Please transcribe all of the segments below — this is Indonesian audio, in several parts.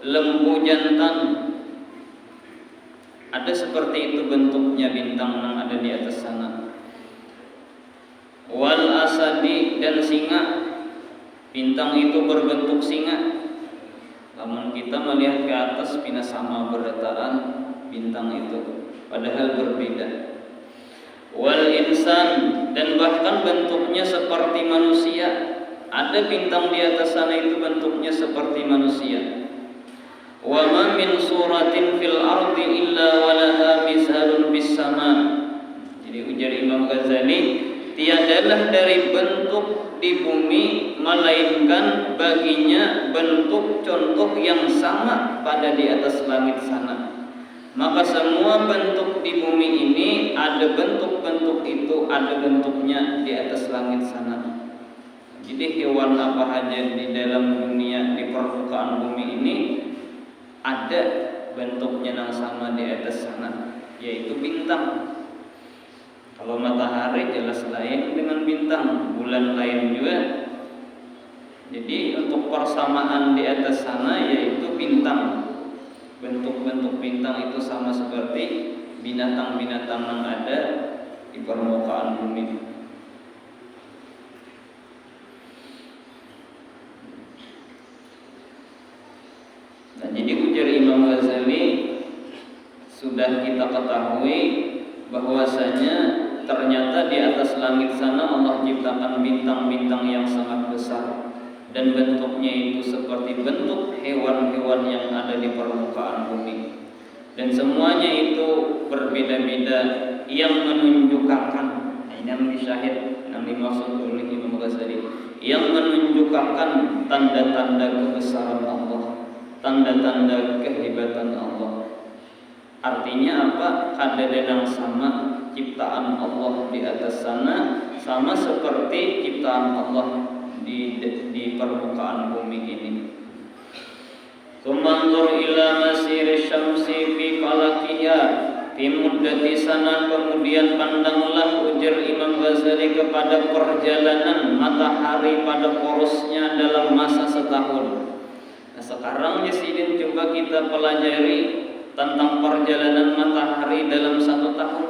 lembu jantan. Ada seperti itu bentuknya bintang yang ada di atas sana. Wal asadi, dan singa. Bintang itu berbentuk singa. Namun kita melihat ke atas bina sama berdataran bintang itu, padahal berbeda. Wal insan, dan bahkan bentuknya seperti manusia. Ada bintang di atas sana itu bentuknya seperti manusia. Wa ma min suratin fil ardi illa walaha mizharun bis sama. Jadi ujar Imam Ghazali, tiadalah dari bentuk di bumi melainkan baginya bentuk contoh yang sama pada di atas langit sana. Maka semua bentuk di bumi ini ada bentuk-bentuk itu, ada bentuknya di atas langit sana. Jadi hewan apa saja di dalam dunia, di permukaan bumi ini ada bentuknya yang sama di atas sana, yaitu bintang. Kalau matahari jelas lain dengan bintang, bulan lain juga. Jadi untuk persamaan di atas sana yaitu bintang. Bentuk-bentuk bintang itu sama seperti binatang-binatang yang ada di permukaan bumi. Nah, jadi ujar Imam Ghazali, sudah kita ketahui bahwasanya ternyata di atas langit sana Allah ciptakan bintang-bintang yang sangat besar, dan bentuknya itu seperti bentuk hewan-hewan yang ada di permukaan bumi, dan semuanya itu berbeda-beda yang menunjukkan, ini yang disyahid, yang dimaksud oleh Imam Ghazali, yang menunjukkan tanda-tanda kebesaran Allah, tanda-tanda kehebatan Allah. Artinya apa? Ada yang sama ciptaan Allah di atas sana, sama seperti ciptaan Allah di permukaan bumi ini. Tumandur ila masir syamsi fi falakiha fi muddati sana, kemudian pandanglah ujar Imam Ghazali kepada perjalanan matahari pada porosnya dalam masa setahun. Nah, sekarang di sini coba kita pelajari tentang perjalanan matahari dalam satu tahun.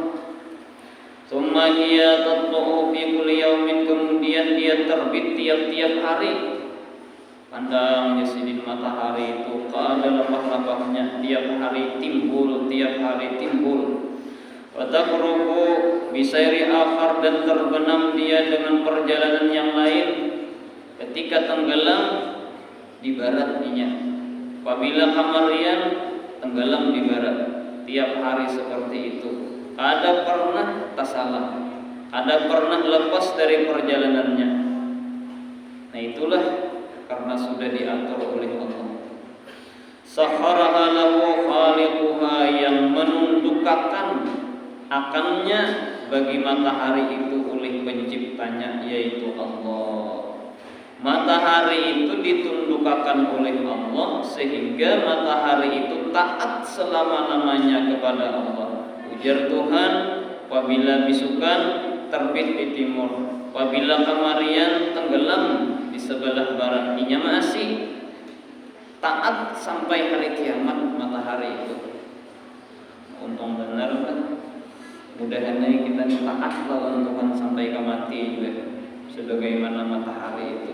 Summa hiya tatlu'u fi kulli yaumin, kemudian dia terbit tiap-tiap hari. Pandang Yasidin matahari itu ke dalam lapah-lapahnya, tiap hari timbul, tiap hari timbul. Wa taqrubu bi sayri akhar, dan terbenam dia dengan perjalanan yang lain. Ketika tenggelam di baratnya. Apabila kamarian tenggelam di barat, tiap hari seperti itu. Ada pernah tasalah, ada pernah lepas dari perjalanannya. Nah, itulah karena sudah diatur oleh Allah. Sakharaha lahu khaliquha, yang menundukkan akannya bagi matahari itu oleh penciptanya, yaitu Allah. Matahari itu ditundukkan oleh Allah sehingga matahari itu taat selama-lamanya kepada Allah. Ujar Tuhan, apabila bisukan terbit di timur, apabila kamarian tenggelam di sebelah barat, inya masih taat sampai hari kiamat matahari itu. Untung benar kan? Mudah-mudahan kita taat lawan Tuhan sampai ke mati juga, sebagaimana matahari itu.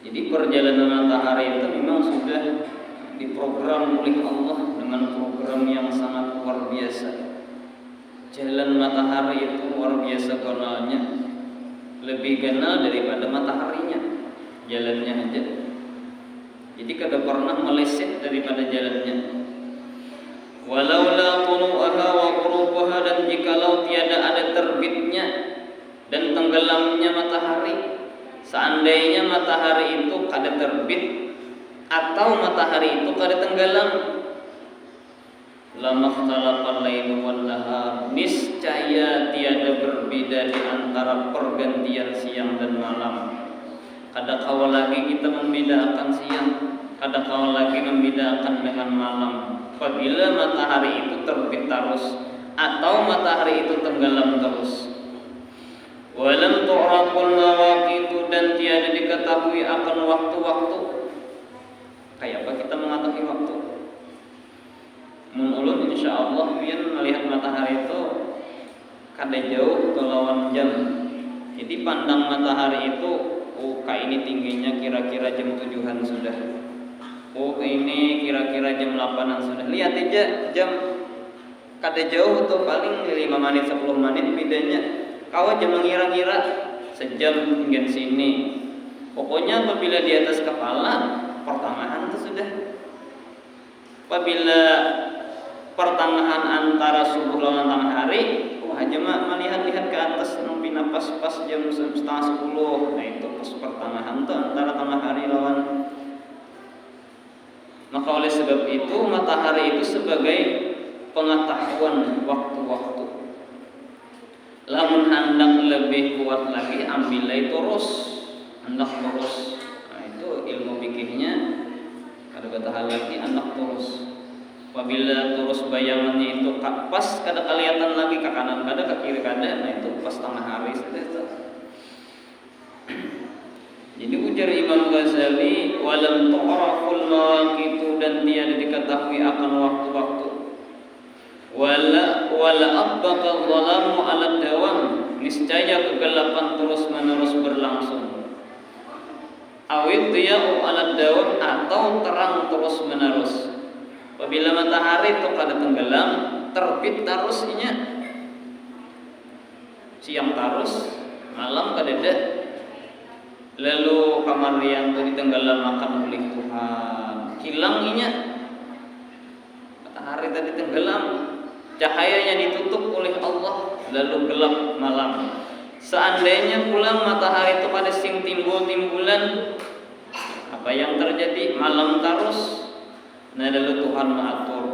Jadi perjalanan matahari itu memang sudah diprogram oleh Allah dengan program yang sangat luar biasa. Jalan matahari itu luar biasa kenalnya, lebih kenal daripada mataharinya, jalannya aja. Jadi kada pernah meleset daripada jalannya. Walaula tulu'aha wa ghurubaha, dan jikalau tiada ada terbitnya dan tenggelamnya matahari, seandainya matahari itu kada terbit atau matahari itu kada tenggelam, lamakhtalaqa al-lailu wan nahar, niscaya tiada berbeda di antara pergantian siang dan malam. Kada kala lagi kita membedakan siang, kada kala lagi membedakan dengan malam. Apabila matahari itu terbit terus atau matahari itu tenggelam terus. Walam tu'raful mawaqitu, dan tiada diketahui akan waktu-waktu. Kayak apa kita mengetahui waktu? Mun ulun insyaallah biar melihat matahari itu kada jauh ke lawan jam. Jadi pandang matahari itu, oh kayak ini tingginya kira-kira jam 7-an sudah. Oh ini kira-kira jam 8-an sudah. Lihat aja jam, kada jauh tuh, paling 5 menit 10 menit bedanya. Kau aja mengira-ngira sejam hingga sini. Pokoknya apabila di atas kepala pertengahan itu sudah. Apabila pertengahan antara subuh lawan tengah hari, aja melihat-lihat ke atas nempi napas pas jam 9:30. Nah itu pas pertengahan tuh antara tengah hari lawan. Maka oleh sebab itu matahari itu sebagai pengetahuan waktu-waktu. Lamun hendak lebih kuat lagi, ambilai terus, hendak terus. Nah itu ilmu fikihnya. Ada kata lagi hendak terus. Apabila terus bayangannya itu pas kada kelihatan lagi ke kanan kada ke kiri kada, nah itu pas tengah hari sudah itu. Jadi ujar Imam Ghazali, walam tu'raful mawaqitu, dan tiada diketahui akan waktu-waktu. Wala abbaqa dhalamu 'ala dawam, niscaya kegelapan terus-menerus berlangsung. Awid diya'u 'ala dawam, atau terang terus-menerus. Apabila matahari itu kada tenggelam, terbit terusnya. Siang terus, malam kada ada. Lalu kamarian itu ditenggelamkan oleh Tuhan. Hilang inya. Matahari tadi tenggelam, cahayanya ditutup oleh Allah, lalu gelap malam. Seandainya pulang matahari itu pada sing timbul-timbulan, apa yang terjadi? Malam terus. Nah lalu Tuhan mengatur,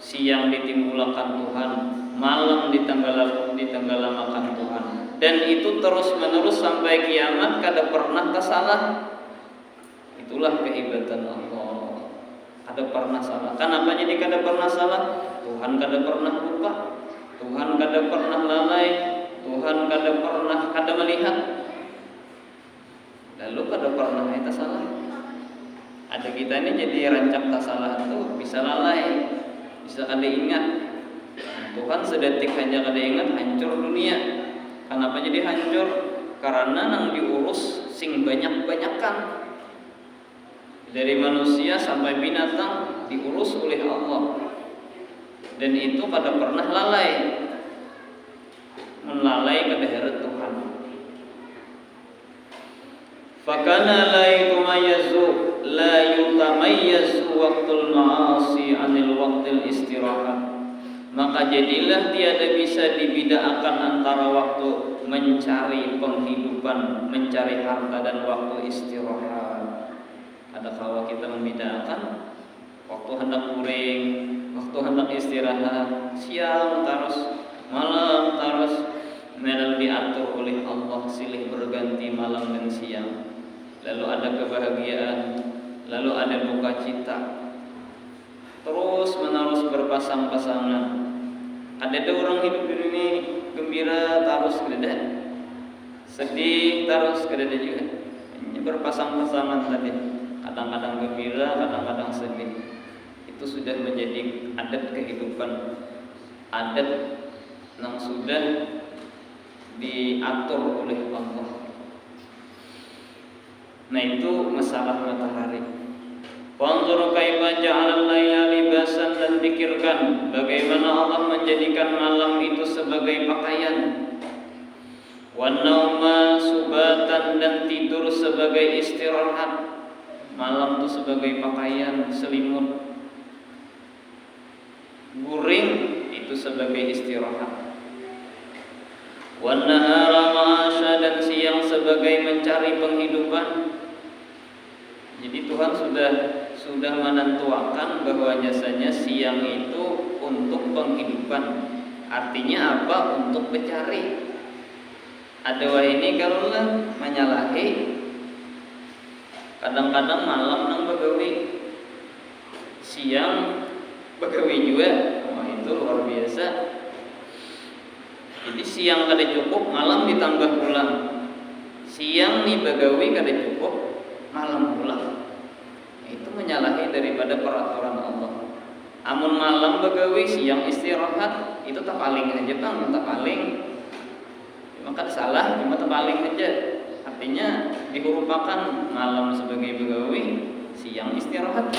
siang ditimbulkan Tuhan, malam ditenggelamkan Tuhan, dan itu terus menerus sampai kiamat, kada pernah kesalah. Itulah kehebatan Allah, kada pernah salah. Kenapa jadi kada pernah salah? Tuhan kada pernah lupa, Tuhan kada pernah lalai, Tuhan kada pernah kada melihat, lalu kada pernah kita salah. Ada kita ini jadi rancak tak salah tuh, bisa lalai, bisa kada ingat. Tuhan sedetik hanya kada ingat, hancur dunia. Kenapa jadi hancur? Karena nang diurus sing banyak-banyakan. Dari manusia sampai binatang diurus oleh Allah. Dan itu kada pernah lalai. Melalai kada heret Tuhan. Fakana la yutamayyazu waqtul ma'asi 'anil waqtil istirahat. Maka jadilah tiada bisa dibedakan antara waktu mencari penghidupan, mencari harta, dan waktu istirahat. Ada kalau kita membedakan waktu hendak uring, waktu hendak istirahat, siang terus, malam terus, lalu diatur oleh Allah silih berganti malam dan siang. Lalu ada kebahagiaan, lalu ada duka cita, terus menerus berpasang-pasangan. Ada orang hidup di dunia gembira terus kada, sedih terus kada juga. Ini berpasang-pasangan tadi, kadang-kadang gembira, kadang-kadang sedih. Itu sudah menjadi adat kehidupan, adat yang sudah diatur oleh Allah. Nah itu masalah matahari. Wanzur kaifa ja'ala al-laila libasan, dan pikirkan bagaimana Allah menjadikan malam itu sebagai pakaian. Wan nauma subatan, dan tidur sebagai istirahat. Malam itu sebagai pakaian, selimut. Guring itu sebagai istirahat. Wan nahara ma'asya, dan siang sebagai mencari penghidupan. Jadi Tuhan sudah menentukan bahwa jasanya siang itu untuk penghidupan. Artinya apa? Untuk mencari. Ada wah ini kalau menyalahi. Kadang-kadang malam nang begawi, siang begawi juga. Wah itu luar biasa. Jadi siang kada cukup, malam ditambah pulang. Siang nih bagawi kada cukup, malam pulang. Itu menyalahi daripada peraturan Allah. Amun malam bagawi, siang istirahat, itu tak paling aja bang, tak paling. Maka salah, cuma tak paling aja. Artinya dihurupakan malam sebagai bagawi, siang istirahat.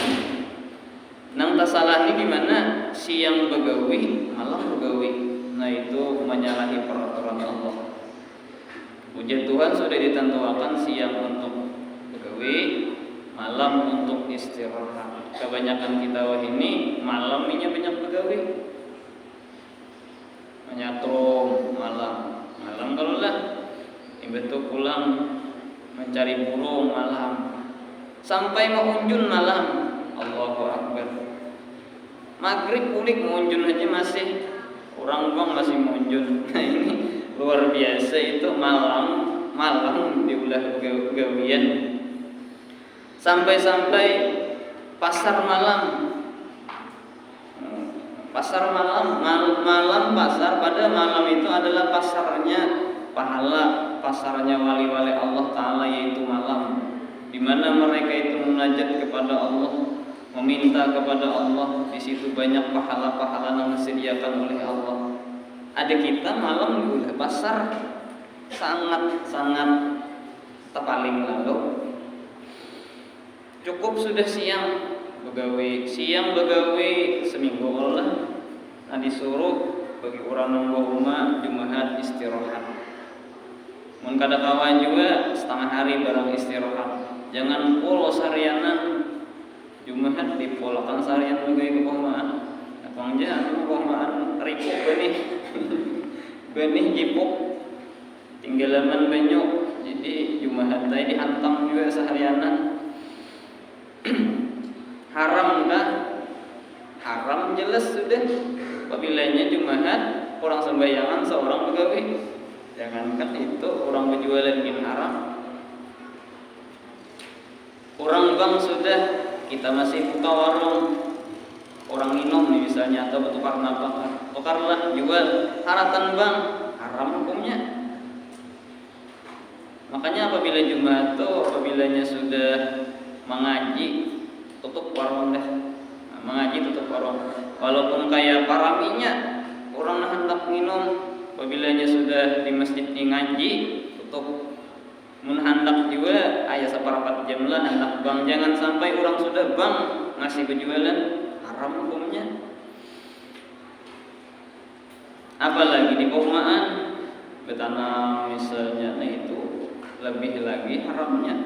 Nang tak salah ini gimana? Siang bagawi, malam bagawi. Nah itu menyalahi peraturan Allah. Puji Tuhan sudah ditentukan siang untuk bagawi, malam untuk istirahat. Kebanyakan kita ini malam ini banyak bagawi, menyatrum malam kalau lah betul pulang mencari burung malam sampai mengunjun malam. Allahu Akbar. Maghrib kulik mengunjun aja masih orang bang masih mengunjun. Nah ini luar biasa itu malam diulah gawian. Sampai pasar malam pasar pada malam itu adalah pasarnya pahala, pasarnya wali-wali Allah Ta'ala, yaitu malam, di mana mereka itu munajat kepada Allah, meminta kepada Allah. Di situ banyak pahala-pahala yang disediakan oleh Allah. Ada kita malam di pasar sangat terpaling lalu. Cukup sudah siang begawi seminggu Allah. Nah disuruh bagi orang nunggu rumah Jumat istirahat. Mun kada kawan juga setengah hari barang istirahat. Jangan polos harianan. Jumat dipolakan seharian begawi ke pomaan. Apang jangan pomaan ripuk benih jipuk tinggalaman banyak. Jadi Jumat tadi dihantam juga seharianan. Haram dah, haram jelas sudah. Apabila Jumat orang sembayangan seorang begawi, jangankan itu orang berjualan bin haram. Orang bang sudah kita masih buka warung, orang minum nih misalnya atau bertukar nafkah, tukarlah jual haratan bang, haram hukumnya. Makanya apabila Jumat itu apabilanya sudah mengaji, tutup warung deh. Mengaji tutup warung. Walaupun kayak paraminya orang hendak minum, apabilanya sudah di masjid ngaji, tutup. Mun hendak juga ayah separapat jam lah hendak bang, jangan sampai orang sudah bang ngasih berjualan, haram hukumnya. Apalagi di perumahan betanam misalnya, nah itu lebih lagi haramnya.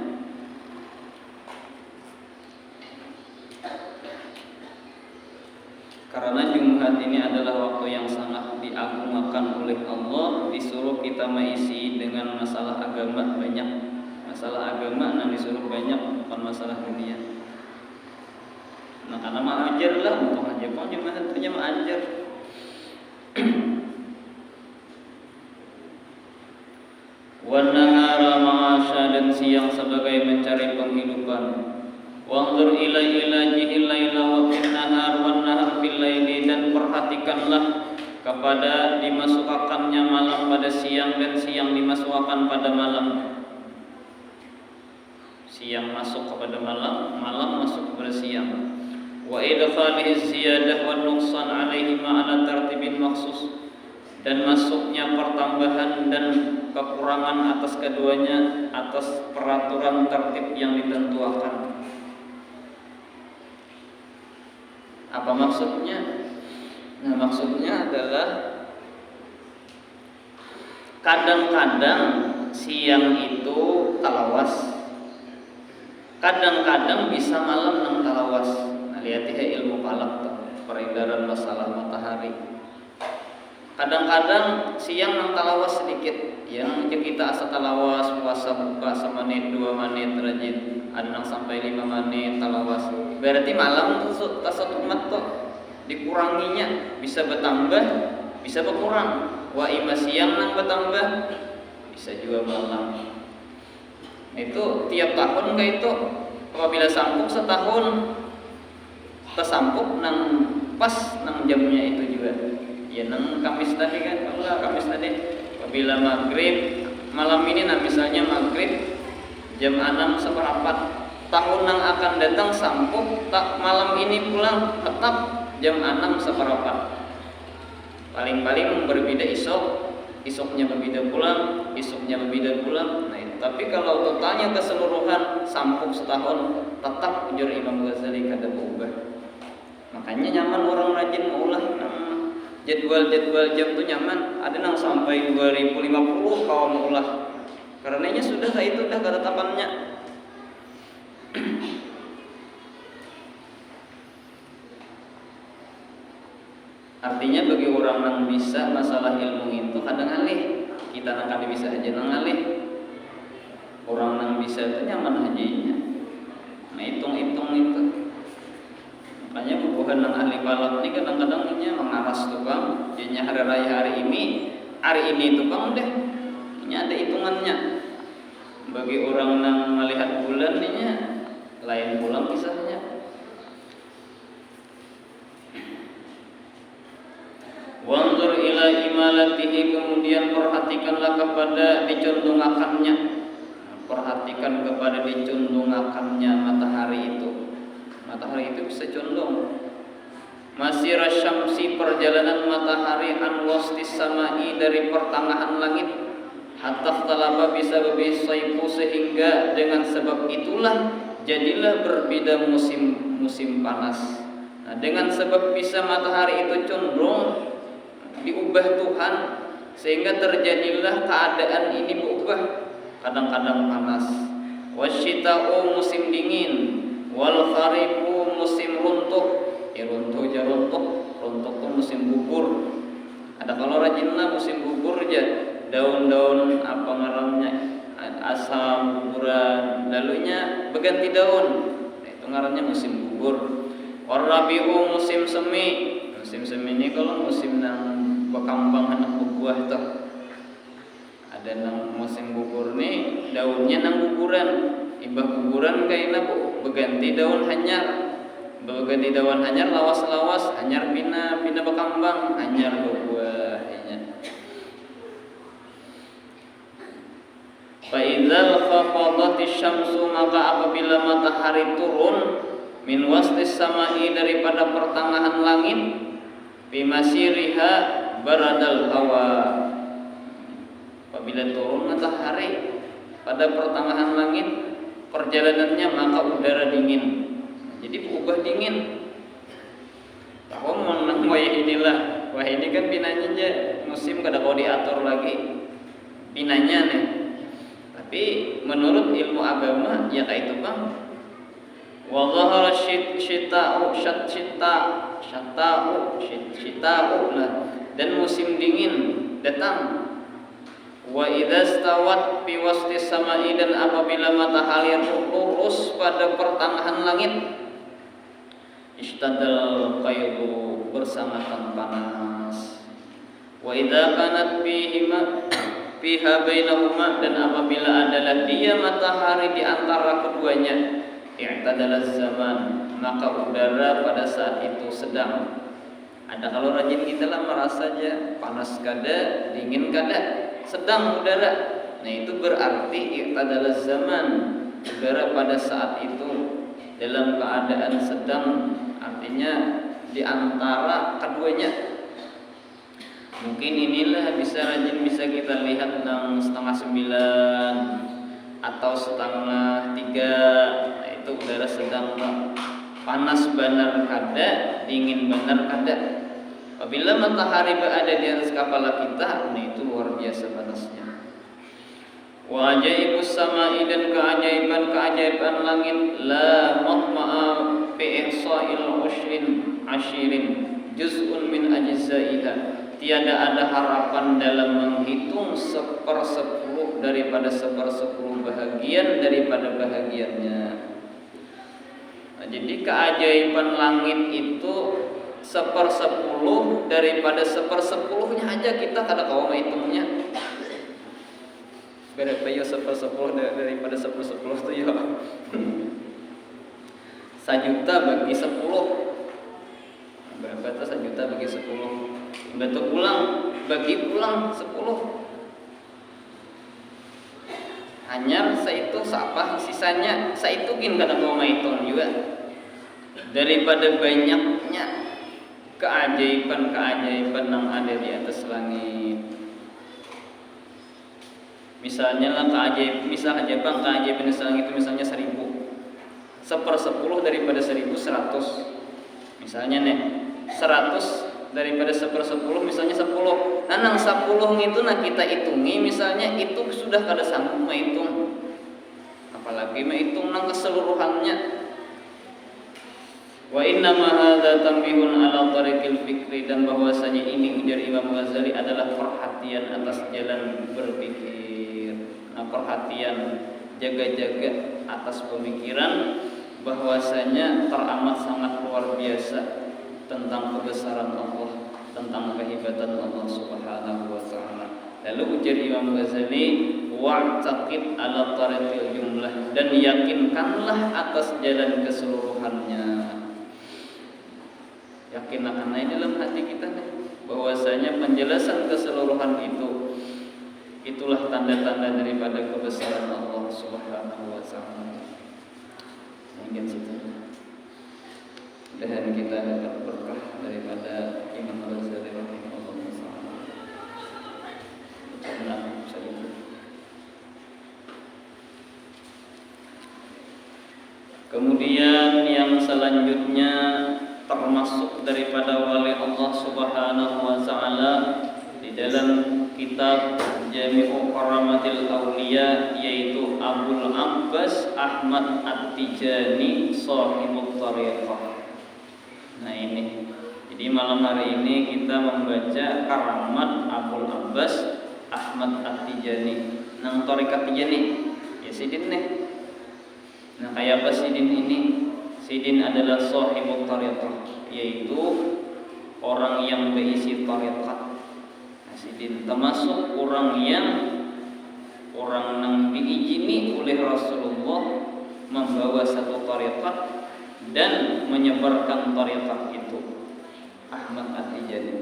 Karena Jumat ini adalah waktu yang sangat diagungkan oleh Allah, disuruh kita mengisi dengan masalah agama banyak. Masalah agama yang disuruh banyak, bukan masalah dunia. Nah karena mengajar lah, untuk aja pun Jumat tentunya mengajar. Wan-nahara ma'asya, dan siang sebagai mencari penghidupan. Wanzur ila jihil laila wa bin nahar wan nahar fil laili, dan perhatikanlah kepada dimasukkannya malam pada siang dan siang dimasukkan pada malam. Siang masuk kepada malam, malam masuk kepada siang. Wa idkhalihi ziyadah wan nuqsan alaihi ma'ala tartibin maksus, dan masuknya pertambahan dan kekurangan atas keduanya atas peraturan tertib yang ditentukan. Apa maksudnya? Nah maksudnya adalah kadang-kadang siang itu talawas, kadang-kadang bisa malam nang talawas. Nah lihat ya ilmu falak tuh, peredaran masalah matahari. Kadang-kadang siang nang talawas sedikit, yang kita asa talawas puasa buka semenit 2 menit rajin, ada sampai 5 menit talawas. Berarti malam tuh tasawuf umat tuh dikuranginya, bisa bertambah, bisa berkurang. Wa ima siang nang bertambah, bisa juga malam. Itu tiap tahun kayak itu. Apabila sanggup setahun tersampuk nang pas nang jamnya itu juga. Ya nang Kamis tadi kan, Allah Kamis tadi. Apabila maghrib malam ini, nah misalnya maghrib jam 6 seperempat, tahun yang akan datang sampung tak malam ini pulang tetap jam 6 seperempat. Paling-paling berbeda isoknya berbeda pulang, isoknya berbeda pulang. Nah itu. Tapi kalau totalnya keseluruhan sampung setahun tetap ujar Imam Ghazali kada berubah. Makanya nyaman orang rajin maulah jadwal jam tuh nyaman. Ada yang sampai 2050 kalau maulah. Karenanya sudah itu dah ketetapannya. Artinya bagi orang yang bisa masalah ilmu itu kadang alih, kita nak bisa aja nang alih. Orang yang bisa itu nyaman hajinya. Nah hitung-hitung itu. Makanya bukan nang ahli balap ini kadang-kadang mengaras tukang. Jadinya hari raya hari ini tukang deh. Ini ada hitungannya. Bagi orang yang melihat bulan ini lain pulang kisahnya. Wanzur ila imalatihi, kemudian perhatikanlah kepada dicondongakannya. Perhatikan kepada dicondongakannya matahari itu. Matahari itu bisa condong. Masirah syamsi, perjalanan matahari an wastis samai, dari pertengahan langit, hatta talaba bisa berbisaiku, sehingga dengan sebab itulah jadilah berbeda musim panas. Nah, dengan sebab bisa matahari itu condong diubah Tuhan, sehingga terjadilah keadaan ini berubah. Kadang-kadang panas, wasyita'u musim dingin, wal kharifu musim runtuh. Runtuh tuh musim gugur. Ada kalau rajinlah musim gugur aja, daun-daun apa ngarannya, asam guguran, lalunya berganti daun. Nah, itu ngarannya musim gugur. Warabiu musim semi. Musim semi ini kalau musim nang berkembang anak buah tuh. Ada nang musim gugur nih, daunnya nang guguran. Ibah guguran kayaknya berganti daun hanyar. Berganti daun hanyar, lawas-lawas, hanyar pina berkembang, hanyar berbuah. Fa idzal khafadatis syamsu, maka apabila matahari turun min wastis samai, daripada pertengahan langit, bimasiriha baradal hawa, apabila turun matahari pada pertengahan langit perjalanannya, maka udara dingin, jadi berubah dingin. Tahu menang wah inilah, wah ini kan pinanya aja musim kada kau diatur lagi pinanya nih. Tapi menurut ilmu agama ya kayak itu bang. Wa dhahara syita'u lah, dan musim dingin datang. Wa idza stawat fi wasti samai, dan apabila matahari lurus pada pertengahan langit, ishtadal qaydu, bersamakan panas. Wa idza kanat fiha bainahuma, dan apabila adalah dia matahari di antara keduanya, i'tadalaz zaman, maka udara pada saat itu sedang. Ada kalau rajin kita lah merasa aja panas kada, dingin kada, sedang udara. Nah itu berarti i'tadalaz zaman, udara pada saat itu dalam keadaan sedang, artinya di antara keduanya. Mungkin inilah bisa kita lihat tentang 8:30 atau 2:30. Nah, itu udara sedang panas benar kada, dingin benar kada. Apabila matahari berada di atas kepala kita, nah itu luar biasa panasnya. Wa ajaibus samai, dan keajaiban langit, la matma'a fi ihsa'il ashirin juz'un min ajzaiha, tiada ada harapan dalam menghitung 1/10 daripada 1/10 bahagian daripada bahagiannya. Nah, jadi keajaiban langit itu 1/10 daripada 1/10-nya aja kita kada kawa menghitungnya. Berapa ya 1/10 daripada 1/10 itu ya? 1 juta bagi 10. Berapa itu 1 juta bagi 10? Betul ulang, bagi ulang 10. Hanya saitu siapa sisanya saitugin kada kau maitung juga. Daripada banyaknya keajaiban-keajaiban yang ada di atas langit. Misalnya lah keajaiban di atas langit itu misalnya 1000. 1/10 daripada 1000 100. Misalnya nih 100 daripada 1/10 misalnya 10. Nah nang 10 itu nah kita hitungi misalnya itu sudah kada sanggup menghitung. Apalagi menghitung nang keseluruhannya. Wa inna ma hadza tambihun ala tariqil fikri, dan bahwasanya ini ujar Imam Ghazali adalah perhatian atas jalan berpikir. Nah, perhatian jaga-jaga atas pemikiran bahwasanya teramat sangat luar biasa tentang kebesaran Allah, tentang kehebatan Allah Subhanahu wa taala. Lalu ujar Imam Ghazali, wa'taqid ala tariqil jumlah, dan yakinkanlah atas jalan keseluruhannya. Yakin akan naik dalam hati kita bahwasanya penjelasan keseluruhan itulah tanda-tanda daripada kebesaran Allah Subhanahu wa taala. Mungkin situ. Dan kita dapat berkah daripada Imam Ghazali rahimahullah taala. Kemudian yang selanjutnya termasuk daripada wali Allah Subhanahu wa taala di dalam kitab Jami'u Karamatil Auliya, yaitu Abul Abbas Ahmad At-Tijani Shahibut Thariqah. Nah ini, jadi malam hari ini kita membaca karamat Abul Abbas Ahmad At-Tijani nang Thariqah Tijani. Ya sidin nih. Nah kayak apa sidin ini? Sidin adalah Shahibut Thariqah, yaitu orang yang berisi thariqah. Sidin termasuk orang yang diizini oleh Rasulullah membawa satu thariqah dan menyebarkan thariqah itu. Ahmad At-Tijani.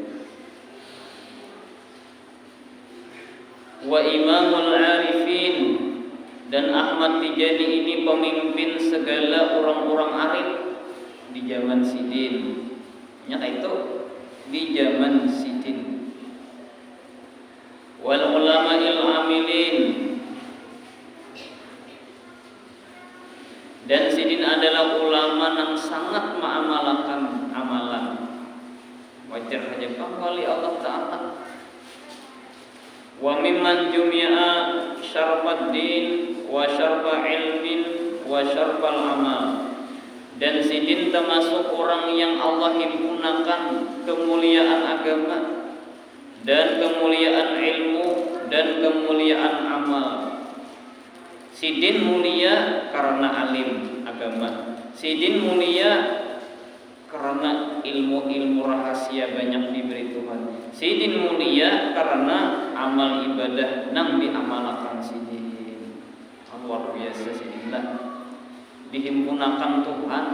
Wa Imamul Arifin, dan Ahmad Tijani ini pemimpin segala orang-orang arif di zaman Sidin. Nyata itu di zaman Sidin. Wal ulama'il amilin, dan Sidin adalah ulama yang sangat mengamalkan amalan. Wajar saja wali Allah Ta'ala. Wa mimman jumi'a syarfad din wa syarfa ilmin wa syarfal amal, dan Sidin termasuk orang yang Allah himpunkan kemuliaan agama dan kemuliaan ilmu dan kemuliaan amal. Sidin mulia karena alim agama. Sidin mulia karena ilmu-ilmu rahasia banyak diberi Tuhan. Sidin mulia karena amal ibadah nang diamalkan Sidin. Luar biasa Sidin lah. Dihimpunakan Tuhan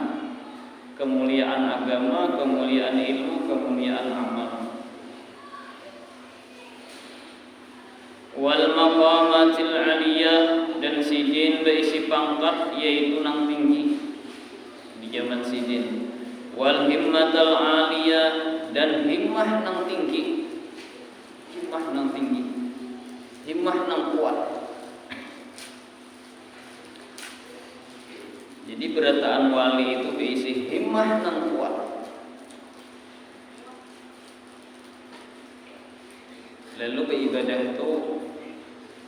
kemuliaan agama, kemuliaan ilmu, kemuliaan amal. Wal maqamatil aliyah, dan Sidin berisi pangkat yaitu nang tinggi di zaman Sidin. Wal himmatal aliyah, dan himmah nang tinggi. Himmah nang tinggi. Himmah nang kuat. Jadi berataan wali itu berisi himmah nang kuat. Lalu beribadah itu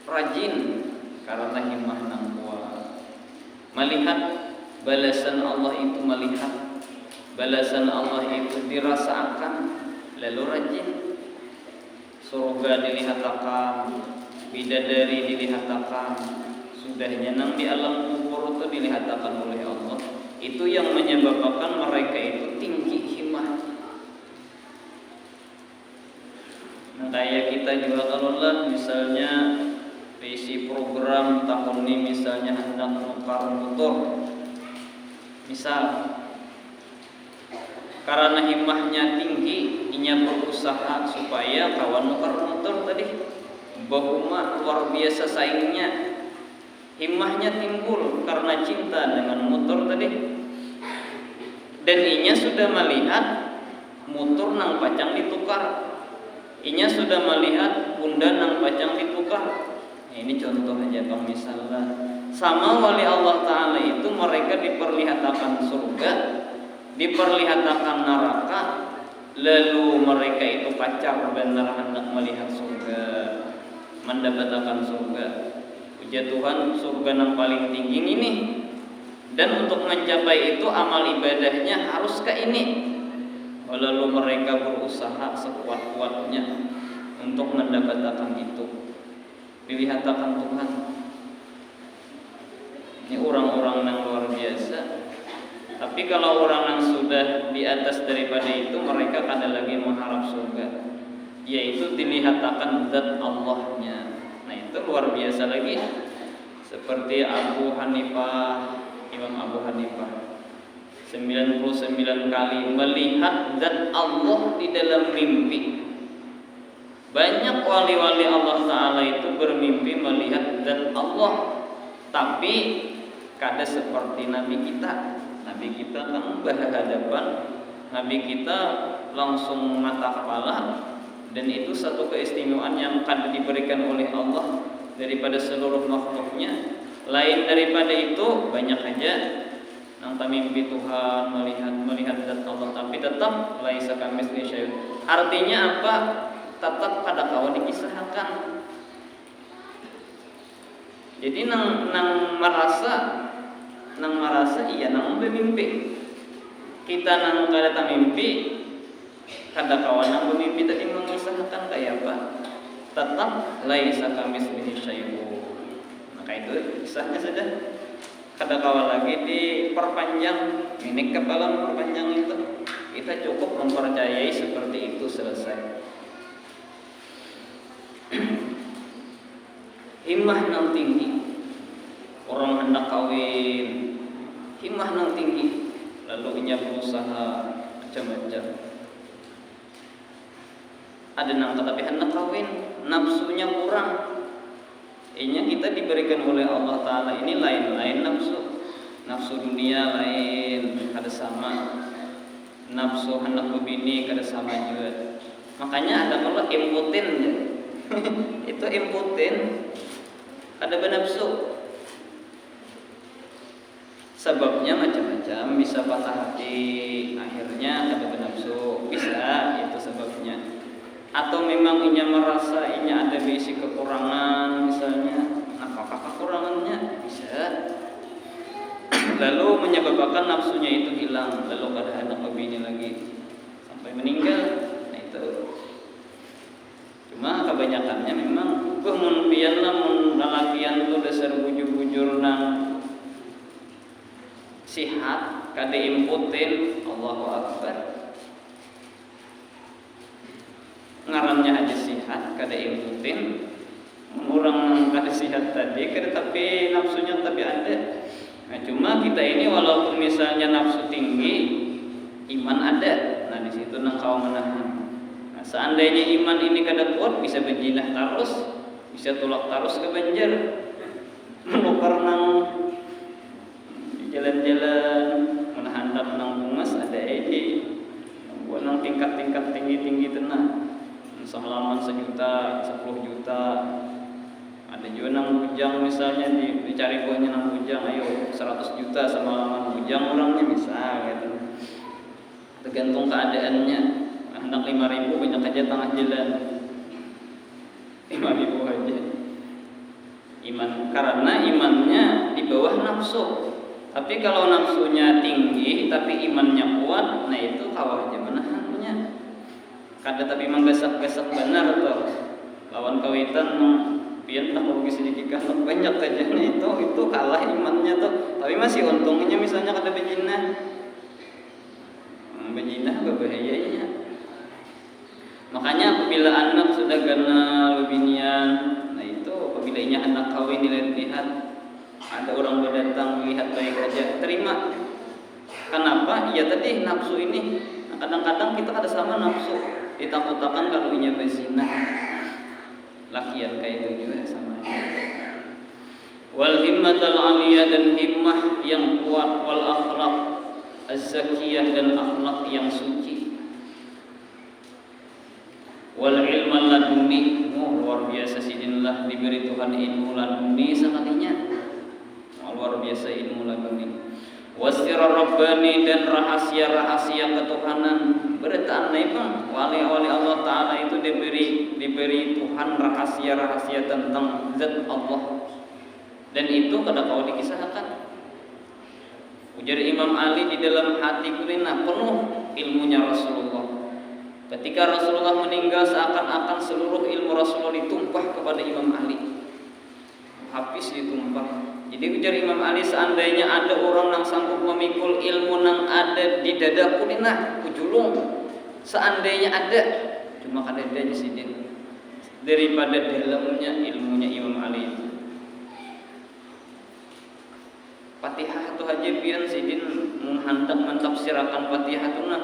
rajin karena himmah nang kuat. Melihat balasan Allah itu, melihat balasan Allah itu dirasakan, lalu rajin. Surga dilihatakan, bidadari dilihatakan, sudahnya nang di alam kubur itu dilihatakan oleh Allah. Itu yang menyebabkan mereka itu tinggi himmah. Nah, kayak kita juga kalau lah misalnya visi program tahun ini misalnya hendak nukar motor, misal karena himmahnya tinggi, inya berusaha supaya kawan nukar motor tadi bahuma luar biasa saingnya. Himmahnya timbul karena cinta dengan motor tadi, dan inya sudah melihat motor nang pacang ditukar, inya sudah melihat bunda nang pacang ditukar. Nah, ini contoh aja bang, misalnya sama wali Allah Ta'ala itu mereka diperlihatkan surga, diperlihatkan neraka, lalu mereka itu pacar benar hendak melihat surga, mendapatkan surga. Puja Tuhan, surga yang paling tinggi ini, dan untuk mencapai itu amal ibadahnya harus ke ini. Lalu mereka berusaha sekuat-kuatnya untuk mendapatkan itu, dilihatkan Tuhan. Ini orang-orang yang luar biasa. Tapi kalau orang yang sudah di atas daripada itu, mereka kada lagi mengharap surga, yaitu dilihatkan zat Allahnya. Nah itu luar biasa lagi. Seperti Abu Hanifah, Imam Abu Hanifah 99 kali melihat zat Allah di dalam mimpi. Banyak wali-wali Allah Ta'ala itu bermimpi melihat zat Allah, tapi kada seperti Nabi kita. Nabi kita kan berhadapan, Nabi kita langsung mata kepala, dan itu satu keistimewaan yang kada diberikan oleh Allah daripada seluruh makhluknya. Lain daripada itu banyak aja nang mimpi Tuhan melihat zat Allah, tapi tetap laisa kamitslihi syai'un. Artinya apa? Tetap kada kawa dikisahkan. Jadi nang merasa iya nang bermimpi. Kita nang kada mimpi, kada kawan nang bermimpi tadi mengisahkan kayak apa? Tetap laisa kamitslihi syai'un. Maka itu kisahnya saja. Kada kawan lagi diperpanjang, ini kepala perpanjang itu. Kita cukup mempercayai seperti itu, selesai. Himmah nang tinggi, orang hendak kawin, himmah nang tinggi, lalu inya berusaha macam-macam. Ada nang tetapi hendak kawin, nafsunya kurang. Inya kita diberikan oleh Allah Ta'ala ini lain-lain nafsu dunia lain, kada sama. Nafsu hendak berbini kada sama juga. Makanya ada kalau imputin ya. Itu imputin, ada benafsu. Sebabnya macam-macam, bisa patah hati, akhirnya ada benafsu, bisa itu sebabnya. Atau memang inya merasa inya ada bisi kekurangan, misalnya apakah kekurangannya, bisa. Lalu menyebabkan nafsunya itu hilang, lalu kada hendak lebihnya lagi sampai meninggal. Nah itu. Cuma kebanyakannya memang mun pian lamun lalakian tu dasar bujur-bujur nang sihat kada imputin, Allahu Akbar. Ngarannya aja sihat kada imputin. Orang kada sihat tadi kada tapi nafsunya tapi ada. Nah, cuma kita ini walaupun misalnya nafsu tinggi, iman ada. Nah, di situ nang kau menahan. Nah, seandainya iman ini kada kuat, bisa berjinah terus, bisa tulak terus ke banjar. Menukar nang jalan-jalan, menahan nang bungas ada ide. Buat nang tingkat-tingkat tinggi-tinggi tenang. Sehalaman 1 juta, 10 juta. Ada juga nang bujang misalnya dicari buahnya nang bujang, ayo 100 juta sama halaman bujang orangnya bisa gitu. Tergantung keadaannya. Hendak 5.000 banyak aja tengah jalan. 5.000 aja. Iman, karena imannya di bawah nafsu. Tapi kalau nafsunya tinggi tapi imannya kuat, nah itu kawahnya menahannya. Kada tapi menggesak-gesak benar tuh. Lawan kawitan pian tak rugi sedikit kan banyak aja itu kalah imannya tuh. Tapi masih untungnya misalnya kada bejinah. Bejinah berbahayanya. Makanya apabila anak sudah kenal bebinian, nah itu apabila inya anak kawin dilihat, ada orang berdatang melihat baik aja, terima. Kenapa? marah, iya tadi nafsu ini. Nah, kadang-kadang kita ada sama nafsu, ditakut-takutkan kalau inya berzina. Lakian kayak itu juga sama. Wal himmatul aliyah, dan himmah yang kuat, wal akhlaq az-zakiyah, dan akhlak yang suci. Wal ilmu laduni, luar biasa sidinlah diberi Tuhan ilmu laduni sekalinya. Luar biasa ilmu laduni. Wasir rabbani, dan rahasia-rahasia ketuhanan. Berita bang, wali-wali Allah Ta'ala itu diberi Tuhan rahasia-rahasia tentang zat Allah. Dan itu kada kau dikisahkan. Ujar Imam Ali, di dalam hati kulina penuh ilmunya Rasulullah. Ketika Rasulullah meninggal, seakan-akan seluruh ilmu Rasulullah ditumpah kepada Imam Ali. Habis ditumpah. Jadi ujar Imam Ali, seandainya ada orang yang sanggup memikul ilmu yang ada di dada kulina, kujulung, seandainya ada, cuma kada ada di sini daripada dalamnya ilmunya Imam Ali itu. Fatihah tu aja pian sidin menghandak mentafsirakan Fatihah tu nah.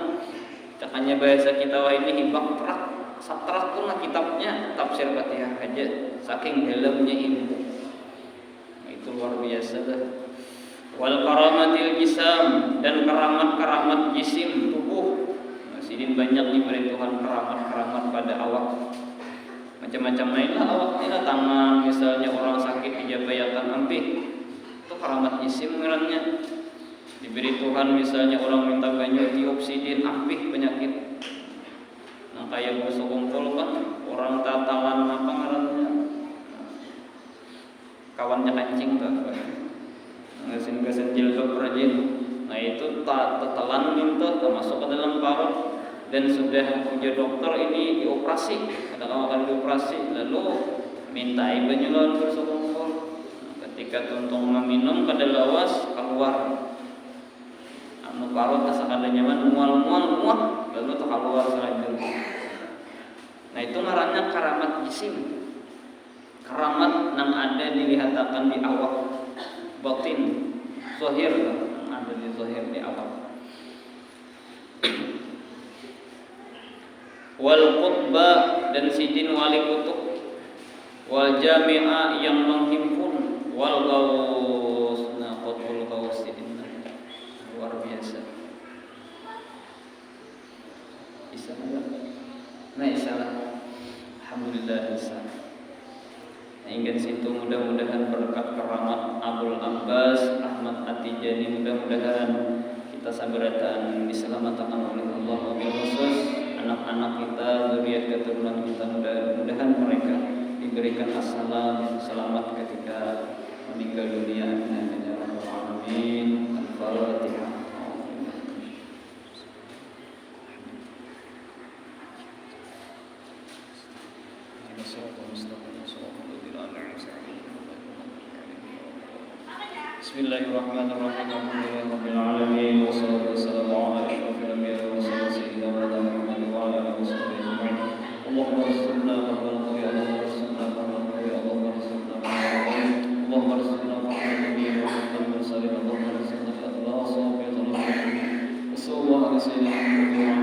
Cakanya bahasa kita wah ini hibak perak satras tu nah kitabnya tafsir Fatihah aja, saking dalamnya ilmu. Itu luar biasa dah. Wal karamatil jisam, dan keramat-keramat jisim tubuh. Nah, sidin banyak diberi Tuhan keramat-keramat pada awak. Macam-macam lainlah awaknya, tangan misalnya orang sakit dijabayakan ampih. Itu keramat jisim ngarannya. Diberi Tuhan misalnya orang minta banyak tiup sidin ampih penyakit. Nah kayak busuk kumpul kan orang tatalan apa ngarannya, kawannya kancing tuh, ngasin jilbab rajin. Nah itu tatalan minta masuk ke dalam parut, dan sudah ujar dokter ini dioperasi, kadang akan dioperasi, lalu minta ibunya lawan busuk kumpul. Ketika tuntung meminum kada lawas keluar anu parut asa kada nyaman mual lalu tak keluar selanjutnya. Nah itu ngarannya karamat jisim, karamat yang ada dilihatakan di awak batin, zahir ada di zahir di awak. Wal qutba, dan sidin wali kutub, wal jami'a yang menghimpun, wal gaus, nah qutbul gaus sidin luar biasa. Bisa enggak? Nah insyaallah, alhamdulillah bisa. Hingga situ mudah-mudahan berkat keramat Abul Abbas Ahmad At-Tijani, mudah-mudahan kita sabarataan diselamatkan oleh Allah, wabil khusus anak-anak kita, zuriat keturunan kita, mudah-mudahan mereka diberikan assalam selamat ketika meninggal dunia. Amin ya rabbal alamin. Al-Fatihah. Bismillahirrahmanirrahim. Alhamdulillahirabbil alamin, wassalatu wassalamu ala asyrofil anbiya'i wal mursalin sayyidina Muhammad wa ala alihi washabihi ajma'in. Allahumma arzuqna mahmal qawli, Allahumma arzuqna mahmal qawli, Allahumma arzuqna mahmal qawli, Allahumma arzuqna mahmal nabiyyin wa mahmal mursalin, Allahumma arzuqna ikhlas wa tawfiq. Sallallahu alaihi wa sallam.